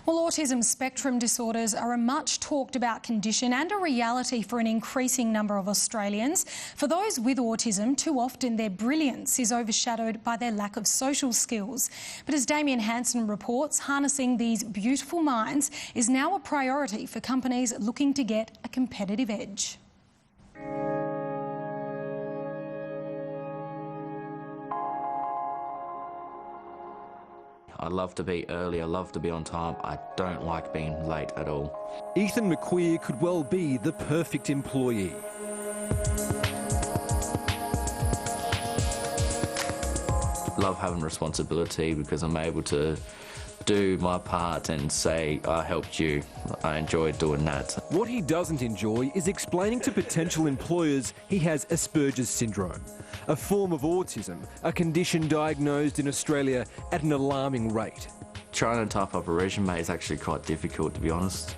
Well, autism spectrum disorders are a much talked about condition and a reality for an increasing number of Australians. For those with autism, too often their brilliance is overshadowed by their lack of social skills. But as Damien Hansen reports, harnessing these beautiful minds is now a priority for companies looking to get a competitive edge. I love to be early, I love to be on time. I don't like being late at all. Ethan McQueer could well be the perfect employee. Love having responsibility because I'm able to do my part and say, I helped you. I enjoy doing that. What he doesn't enjoy is explaining to potential employers he has Asperger's Syndrome, a form of autism, a condition diagnosed in Australia at an alarming rate. Trying to type up a resume is actually quite difficult, to be honest,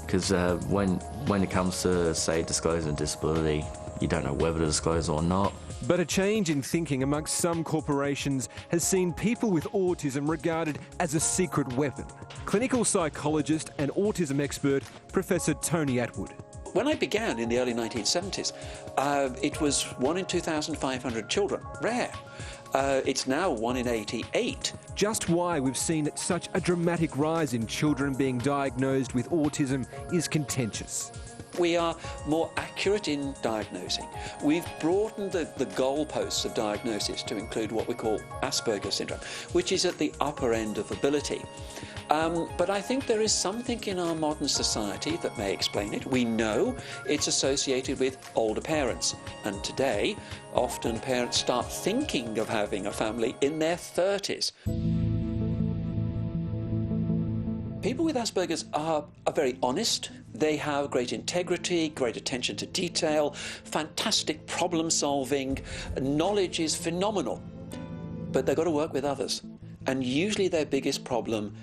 because when it comes to, say, disclosing disability, you don't know whether to disclose or not. But a change in thinking amongst some corporations has seen people with autism regarded as a secret weapon. Clinical psychologist and autism expert Professor Tony Atwood. When I began in the early 1970s, it was 1 in 2,500 children, rare. It's now 1 in 88. Just why we've seen such a dramatic rise in children being diagnosed with autism is contentious. We are more accurate in diagnosing. We've broadened the goalposts of diagnosis to include what we call Asperger Syndrome, which is at the upper end of ability. But I think there is something in our modern society that may explain it. We know it's associated with older parents, and today, often parents start thinking of having a family in their 30s. People with Asperger's are very honest. They have great integrity, great attention to detail, fantastic problem solving. Knowledge is phenomenal, but they've got to work with others. And usually their biggest problem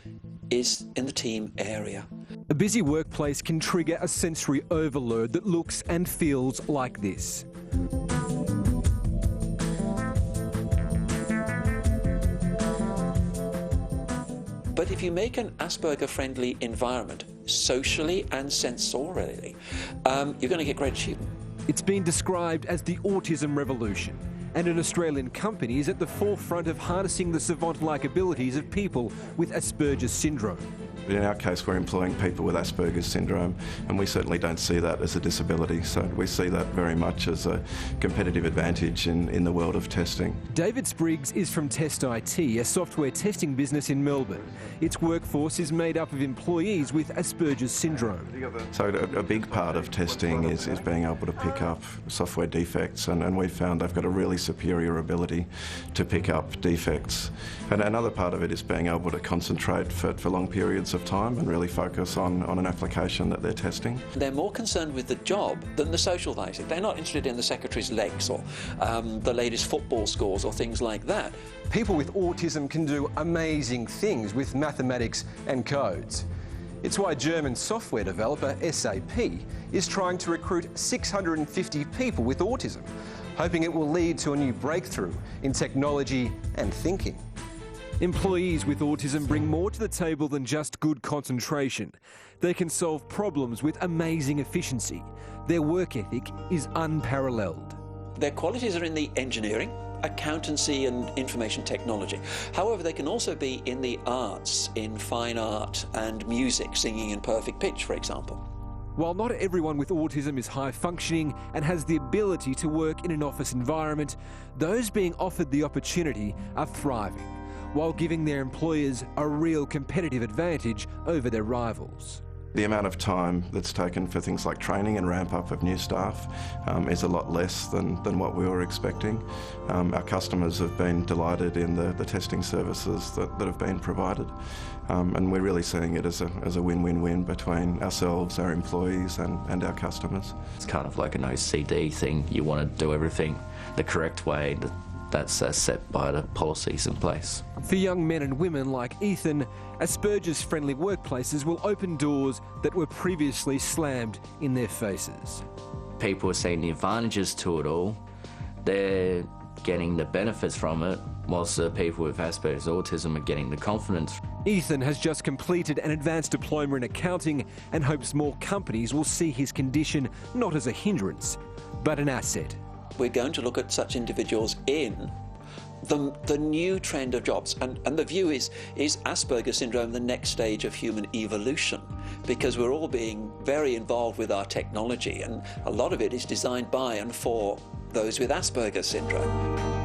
is in the team area. A busy workplace can trigger a sensory overload that looks and feels like this. But if you make an Asperger-friendly environment, socially and sensorially, you're going to get great achievement. It's been described as the autism revolution, and an Australian company is at the forefront of harnessing the savant-like abilities of people with Asperger's syndrome. In our case, we're employing people with Asperger's syndrome, and we certainly don't see that as a disability. So we see that very much as a competitive advantage in the world of testing. David Spriggs is from Test IT, a software testing business in Melbourne. Its workforce is made up of employees with Asperger's syndrome. So a big part of testing is being able to pick up software defects, and we've found they've got a really superior ability to pick up defects. And another part of it is being able to concentrate for long periods of time and really focus on an application that they're testing. They're more concerned with the job than the social life. They're not interested in the secretary's legs or the latest football scores or things like that. People with autism can do amazing things with mathematics and codes. It's why German software developer SAP is trying to recruit 650 people with autism, hoping it will lead to a new breakthrough in technology and thinking. Employees with autism bring more to the table than just good concentration. They can solve problems with amazing efficiency. Their work ethic is unparalleled. Their qualities are in the engineering, accountancy and information technology. However, they can also be in the arts, in fine art and music, singing in perfect pitch, for example. While not everyone with autism is high-functioning and has the ability to work in an office environment, those being offered the opportunity are thriving, while giving their employers a real competitive advantage over their rivals. The amount of time that's taken for things like training and ramp up of new staff is a lot less than what we were expecting. Our customers have been delighted in the testing services that have been provided, and we're really seeing it as a win-win-win between ourselves, our employees and our customers. It's kind of like an OCD thing. You want to do everything the correct way. That's set by the policies in place. For young men and women like Ethan, Asperger's friendly workplaces will open doors that were previously slammed in their faces. People are seeing the advantages to it all. They're getting the benefits from it, whilst the people with Asperger's autism are getting the confidence. Ethan has just completed an advanced diploma in accounting and hopes more companies will see his condition not as a hindrance, but an asset. We're going to look at such individuals in the new trend of jobs. And the view is Asperger Syndrome the next stage of human evolution? Because we're all being very involved with our technology, and a lot of it is designed by and for those with Asperger Syndrome.